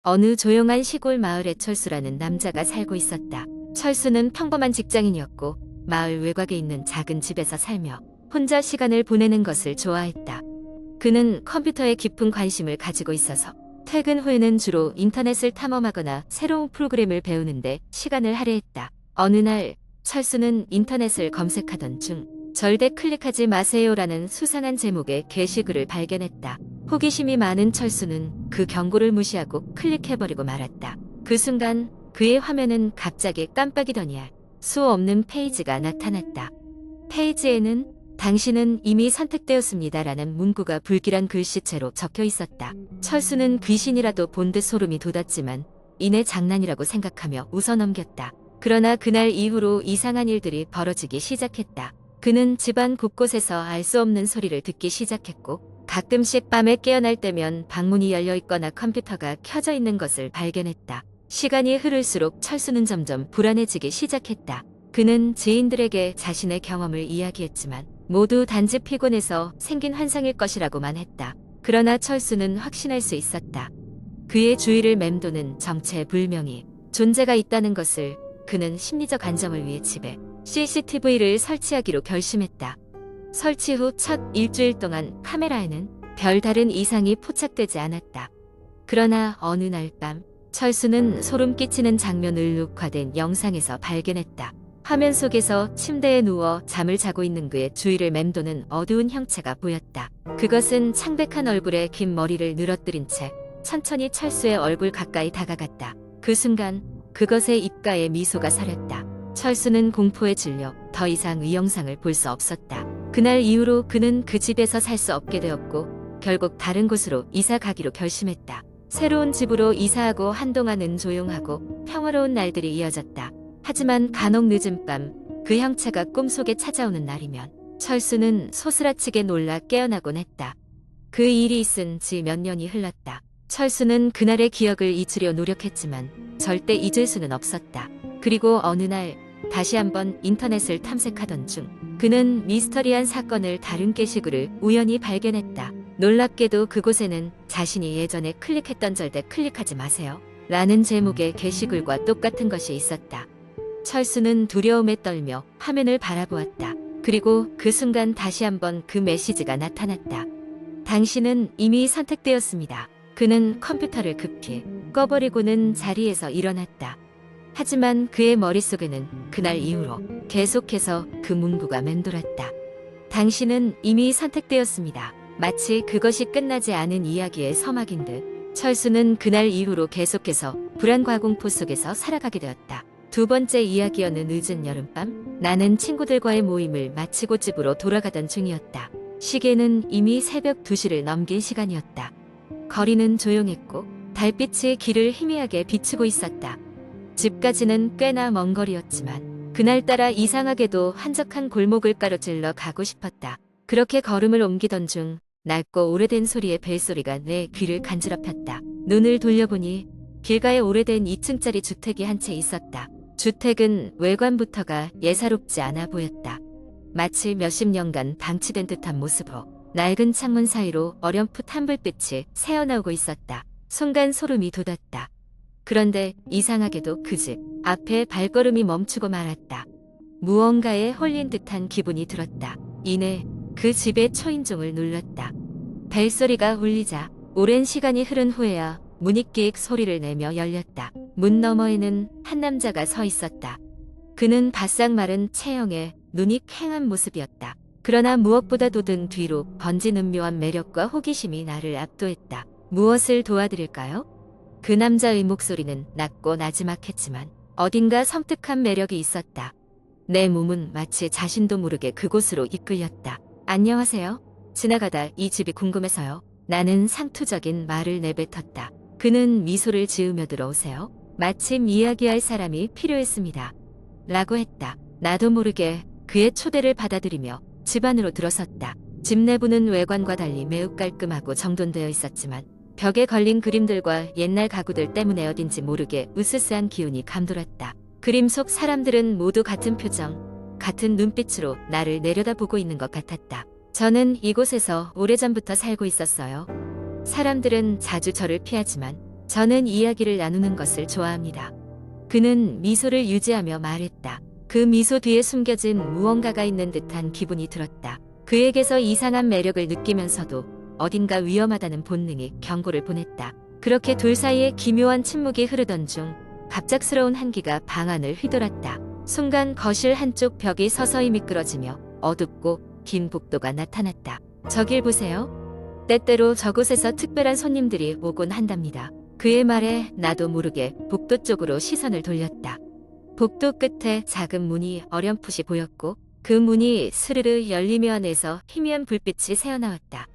어느 조용한 시골 마을에 철수라는 남자가 살고 있었다. 철수는 평범한 직장인이었고 마을 외곽에 있는 작은 집에서 살며 혼자 시간을 보내는 것을 좋아했다. 그는 컴퓨터에 깊은 관심을 가지고 있어서 퇴근 후에는 주로 인터넷을 탐험하거나 새로운 프로그램을 배우는데 시간을 할애했다. 어느 날 철수는 인터넷을 검색하던 중 절대 클릭하지 마세요라는 수상한 제목의 게시글을 발견했다. 호기심이 많은 철수는 그 경고를 무시하고 클릭해버리고 말았다. 그 순간 그의 화면은 갑자기 깜빡이더니 수 없는 페이지가 나타났다. 페이지에는 당신은 이미 선택되었습니다라는 문구가 불길한 글씨체로 적혀 있었다. 철수는 귀신이라도 본 듯 소름이 돋았지만 이내 장난이라고 생각하며 웃어넘겼다. 그러나 그날 이후로 이상한 일들이 벌어지기 시작했다. 그는 집안 곳곳에서 알 수 없는 소리를 듣기 시작했고 가끔씩 밤에 깨어날 때면 방문이 열려 있거나 컴퓨터가 켜져 있는 것을 발견했다. 시간이 흐를수록 철수는 점점 불안해지기 시작했다. 그는 지인들에게 자신의 경험을 이야기했지만 모두 단지 피곤해서 생긴 환상일 것이라고만 했다. 그러나 철수는 확신할 수 있었다. 그의 주위를 맴도는 정체불명의 존재가 있다는 것을. 그는 심리적 안정을 위해 집에 CCTV를 설치하기로 결심했다. 설치 후 첫 일주일 동안 카메라에는 별다른 이상이 포착되지 않았다. 그러나 어느 날 밤 철수는 소름 끼치는 장면을 녹화된 영상에서 발견했다. 화면 속에서 침대에 누워 잠을 자고 있는 그의 주위를 맴도는 어두운 형체가 보였다. 그것은 창백한 얼굴에 긴 머리를 늘어뜨린 채 천천히 철수의 얼굴 가까이 다가갔다. 그 순간 그것의 입가에 미소가 서렸다. 철수는 공포에 질려 더 이상 이 영상을 볼 수 없었다. 그날 이후로 그는 그 집에서 살 수 없게 되었고 결국 다른 곳으로 이사 가기로 결심했다. 새로운 집으로 이사하고 한동안은 조용하고 평화로운 날들이 이어졌다. 하지만 간혹 늦은 밤 그 형체가 꿈속에 찾아오는 날이면 철수는 소스라치게 놀라 깨어나곤 했다. 그 일이 있은 지 몇 년이 흘렀다. 철수는 그날의 기억을 잊으려 노력했지만 절대 잊을 수는 없었다. 그리고 어느 날 다시 한번 인터넷을 탐색하던 중 그는 미스터리한 사건을 다룬 게시글을 우연히 발견했다. 놀랍게도 그곳에는 자신이 예전에 클릭했던 절대 클릭하지 마세요 라는 제목의 게시글과 똑같은 것이 있었다. 철수는 두려움에 떨며 화면을 바라보았다. 그리고 그 순간 다시 한번 그 메시지가 나타났다. 당신은 이미 선택되었습니다. 그는 컴퓨터를 급히 꺼버리고는 자리에서 일어났다. 하지만 그의 머릿속에는 그날 이후로 계속해서 그 문구가 맴돌았다. 당신은 이미 선택되었습니다. 마치 그것이 끝나지 않은 이야기의 서막인 듯 철수는 그날 이후로 계속해서 불안과 공포 속에서 살아가게 되었다. 두 번째 이야기여는 늦은 여름밤 나는 친구들과의 모임을 마치고 집으로 돌아가던 중이었다. 시계는 이미 새벽 2시를 넘긴 시간이었다. 거리는 조용했고 달빛이 길을 희미하게 비추고 있었다. 집까지는 꽤나 먼 거리였지만 그날따라 이상하게도 한적한 골목을 가로질러 가고 싶었다. 그렇게 걸음을 옮기던 중 낡고 오래된 소리의 벨소리가 내 귀를 간지럽혔다. 눈을 돌려보니 길가에 오래된 2층짜리 주택이 한 채 있었다. 주택은 외관부터가 예사롭지 않아 보였다. 마치 몇십 년간 방치된 듯한 모습으로 낡은 창문 사이로 어렴풋한 불빛이 새어나오고 있었다. 순간 소름이 돋았다. 그런데 이상하게도 그 집 앞에 발걸음이 멈추고 말았다. 무언가에 홀린 듯한 기분이 들었다. 이내 그 집의 초인종을 눌렀다. 벨소리가 울리자 오랜 시간이 흐른 후에야 문이 끽 소리를 내며 열렸다. 문 너머에는 한 남자가 서 있었다. 그는 바싹 마른 체형에 눈이 퀭한 모습이었다. 그러나 무엇보다도 등 뒤로 번진 은묘한 매력과 호기심이 나를 압도했다. 무엇을 도와드릴까요? 그 남자의 목소리는 낮고 나지막했지만 어딘가 섬뜩한 매력이 있었다. 내 몸은 마치 자신도 모르게 그곳으로 이끌렸다. 안녕하세요. 지나가다 이 집이 궁금해서요. 나는 상투적인 말을 내뱉었다. 그는 미소를 지으며 들어오세요. 마침 이야기할 사람이 필요했습니다. 라고 했다. 나도 모르게 그의 초대를 받아들이며 집 안으로 들어섰다. 집 내부는 외관과 달리 매우 깔끔하고 정돈되어 있었지만 벽에 걸린 그림들과 옛날 가구들 때문에 어딘지 모르게 으스스한 기운이 감돌았다. 그림 속 사람들은 모두 같은 표정, 같은 눈빛으로 나를 내려다보고 있는 것 같았다. 저는 이곳에서 오래전부터 살고 있었어요. 사람들은 자주 저를 피하지만 저는 이야기를 나누는 것을 좋아합니다. 그는 미소를 유지하며 말했다. 그 미소 뒤에 숨겨진 무언가가 있는 듯한 기분이 들었다. 그에게서 이상한 매력을 느끼면서도 어딘가 위험하다는 본능이 경고를 보냈다. 그렇게 둘 사이에 기묘한 침묵이 흐르던 중 갑작스러운 한기가 방 안을 휘돌았다. 순간 거실 한쪽 벽이 서서히 미끄러지며 어둡고 긴 복도가 나타났다. 저길 보세요. 때때로 저곳에서 특별한 손님들이 오곤 한답니다. 그의 말에 나도 모르게 복도 쪽으로 시선을 돌렸다. 복도 끝에 작은 문이 어렴풋이 보였고 그 문이 스르르 열리며 안에서 희미한 불빛이 새어나왔다.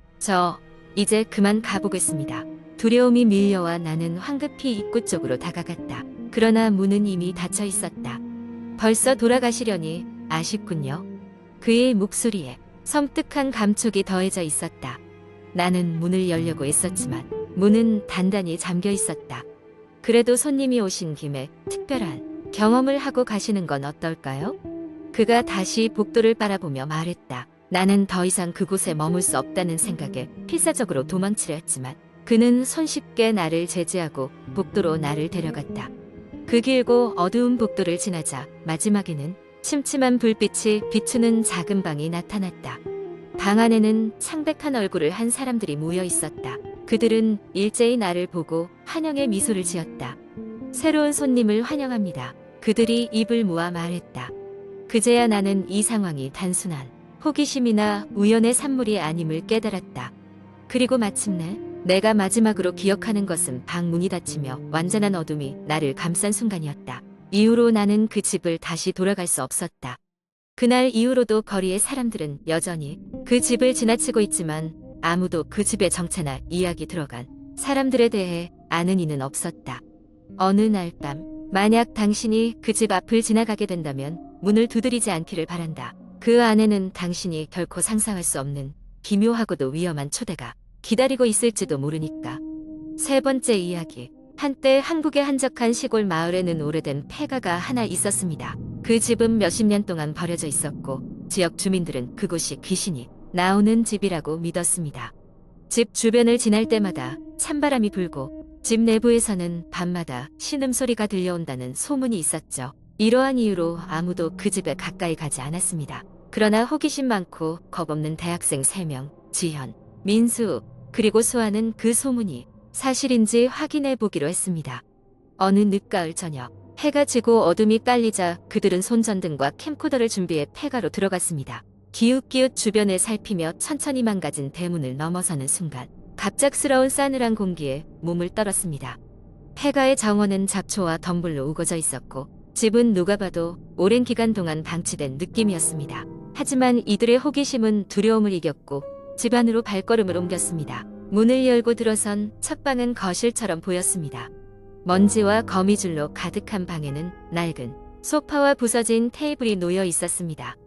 이제 그만 가보겠습니다. 두려움이 밀려와 나는 황급히 입구 쪽으로 다가갔다. 그러나 문은 이미 닫혀 있었다. 벌써 돌아가시려니 아쉽군요. 그의 목소리에 섬뜩한 감촉이 더해져 있었다. 나는 문을 열려고 애썼지만 문은 단단히 잠겨 있었다. 그래도 손님이 오신 김에 특별한 경험을 하고 가시는 건 어떨까요? 그가 다시 복도를 바라보며 말했다. 나는 더 이상 그곳에 머물 수 없다는 생각에 필사적으로 도망치려 했지만 그는 손쉽게 나를 제지하고 복도로 나를 데려갔다. 그 길고 어두운 복도를 지나자 마지막에는 침침한 불빛이 비추는 작은 방이 나타났다. 방 안에는 창백한 얼굴을 한 사람들이 모여 있었다. 그들은 일제히 나를 보고 환영의 미소를 지었다. 새로운 손님을 환영합니다. 그들이 입을 모아 말했다. 그제야 나는 이 상황이 단순한 호기심이나 우연의 산물이 아님을 깨달았다. 그리고 마침내 내가 마지막으로 기억하는 것은 방 문이 닫히며 완전한 어둠이 나를 감싼 순간이었다. 이후로 나는 그 집을 다시 돌아갈 수 없었다. 그날 이후로도 거리의 사람들은 여전히 그 집을 지나치고 있지만 아무도 그 집의 정체나 이야기 들어간 사람들에 대해 아는 이는 없었다. 어느 날 밤, 만약 당신이 그 집 앞을 지나가게 된다면 문을 두드리지 않기를 바란다. 그 안에는 당신이 결코 상상할 수 없는 기묘하고도 위험한 초대가 기다리고 있을지도 모르니까. 세 번째 이야기. 한때 한국의 한적한 시골 마을에는 오래된 폐가가 하나 있었습니다. 그 집은 몇십 년 동안 버려져 있었고 지역 주민들은 그곳이 귀신이 나오는 집이라고 믿었습니다. 집 주변을 지날 때마다 찬바람이 불고 집 내부에서는 밤마다 신음소리가 들려온다는 소문이 있었죠. 이러한 이유로 아무도 그 집에 가까이 가지 않았습니다. 그러나 호기심 많고 겁없는 대학생 3명, 지현, 민수, 그리고 수아는 그 소문이 사실인지 확인해 보기로 했습니다. 어느 늦가을 저녁, 해가 지고 어둠이 깔리자 그들은 손전등과 캠코더를 준비해 폐가로 들어갔습니다. 기웃기웃 주변을 살피며 천천히 망가진 대문을 넘어서는 순간 갑작스러운 싸늘한 공기에 몸을 떨었습니다. 폐가의 정원은 잡초와 덤불로 우거져 있었고 집은 누가 봐도 오랜 기간 동안 방치된 느낌이었습니다. 하지만 이들의 호기심은 두려움을 이겼고 집 안으로 발걸음을 옮겼습니다. 문을 열고 들어선 첫 방은 거실처럼 보였습니다. 먼지와 거미줄로 가득한 방에는 낡은 소파와 부서진 테이블이 놓여 있었습니다.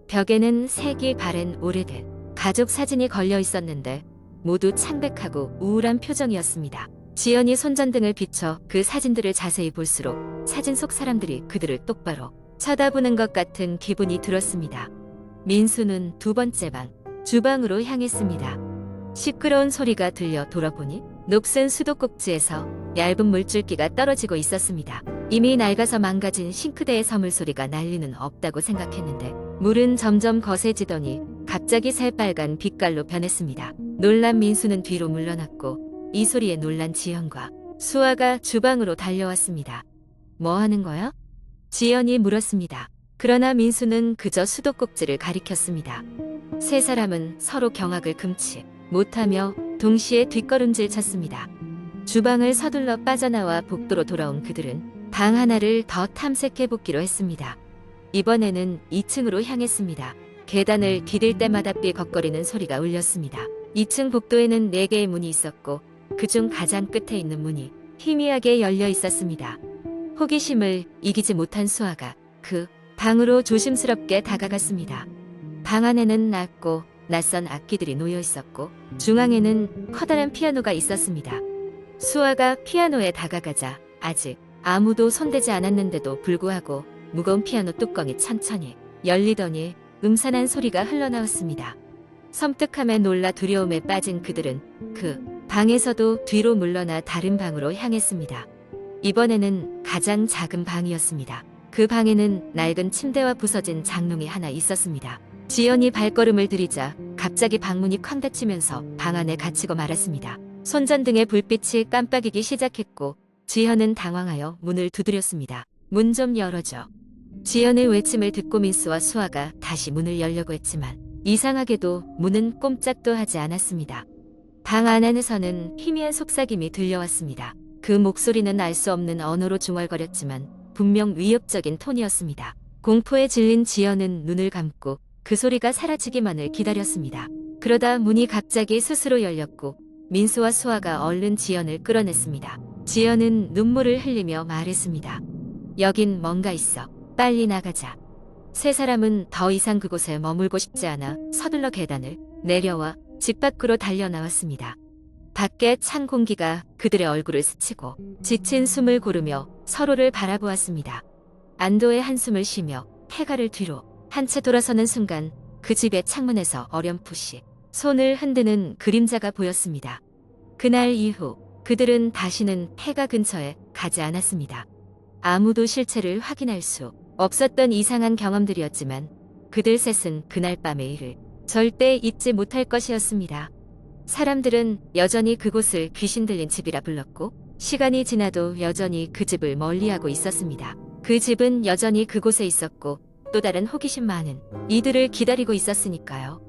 벽에는 색이 바랜 오래된 가족 사진이 걸려 있었는데 모두 창백하고 우울한 표정이었습니다. 지연이 손전등을 비춰 그 사진들을 자세히 볼수록 사진 속 사람들이 그들을 똑바로 쳐다보는 것 같은 기분이 들었습니다. 민수는 두 번째 방, 주방으로 향했습니다. 시끄러운 소리가 들려 돌아보니 녹슨 수도꼭지에서 얇은 물줄기가 떨어지고 있었습니다. 이미 낡아서 망가진 싱크대의 서물 소리가 날 리는 없다고 생각했는데 물은 점점 거세지더니 갑자기 새빨간 빛깔로 변했습니다. 놀란 민수는 뒤로 물러났고 이 소리에 놀란 지연과 수아가 주방으로 달려왔습니다. 뭐 하는 거야? 지연이 물었습니다. 그러나 민수는 그저 수도꼭지를 가리켰습니다. 세 사람은 서로 경악을 금치 못하며 동시에 뒷걸음질 쳤습니다. 주방을 서둘러 빠져나와 복도로 돌아온 그들은 방 하나를 더 탐색해보기로 했습니다. 이번에는 2층으로 향했습니다. 계단을 디딜 때마다 삐걱거리는 소리가 울렸습니다. 2층 복도에는 4개의 문이 있었고 그중 가장 끝에 있는 문이 희미하게 열려 있었습니다. 호기심을 이기지 못한 수아가 그 방으로 조심스럽게 다가갔습니다. 방 안에는 낡고 낯선 악기들이 놓여 있었고 중앙에는 커다란 피아노가 있었습니다. 수아가 피아노에 다가가자 아직 아무도 손대지 않았는데도 불구하고 무거운 피아노 뚜껑이 천천히 열리더니 음산한 소리가 흘러나왔습니다. 섬뜩함에 놀라 두려움에 빠진 그들은 그 방에서도 뒤로 물러나 다른 방으로 향했습니다. 이번에는 가장 작은 방이었습니다. 그 방에는 낡은 침대와 부서진 장롱이 하나 있었습니다. 지연이 발걸음을 들이자 갑자기 방문이 쾅 닫히면서 방 안에 갇히고 말았습니다. 손전등의 불빛이 깜빡이기 시작했고 지연은 당황하여 문을 두드렸습니다. 문 좀 열어줘. 지연의 외침을 듣고 민수와 수아가 다시 문을 열려고 했지만 이상하게도 문은 꼼짝도 하지 않았습니다. 방 안에서는 희미한 속삭임이 들려왔습니다. 그 목소리는 알 수 없는 언어로 중얼거렸지만 분명 위협적인 톤이었습니다. 공포에 질린 지연은 눈을 감고 그 소리가 사라지기만을 기다렸습니다. 그러다 문이 갑자기 스스로 열렸고 민수와 수아가 얼른 지연을 끌어냈습니다. 지연은 눈물을 흘리며 말했습니다. 여긴 뭔가 있어. 빨리 나가자. 세 사람은 더 이상 그곳에 머물고 싶지 않아 서둘러 계단을 내려와 집 밖으로 달려나왔습니다. 밖에 찬 공기가 그들의 얼굴을 스치고 지친 숨을 고르며 서로를 바라보았습니다. 안도의 한숨을 쉬며 폐가를 뒤로 한 채 돌아서는 순간 그 집의 창문에서 어렴풋이 손을 흔드는 그림자가 보였습니다. 그날 이후 그들은 다시는 폐가 근처에 가지 않았습니다. 아무도 실체를 확인할 수 없었던 이상한 경험들이었지만 그들 셋은 그날 밤의 일을 절대 잊지 못할 것이었습니다. 사람들은 여전히 그곳을 귀신 들린 집이라 불렀고 시간이 지나도 여전히 그 집을 멀리하고 있었습니다. 그 집은 여전히 그곳에 있었고 또 다른 호기심 많은 이들을 기다리고 있었으니까요.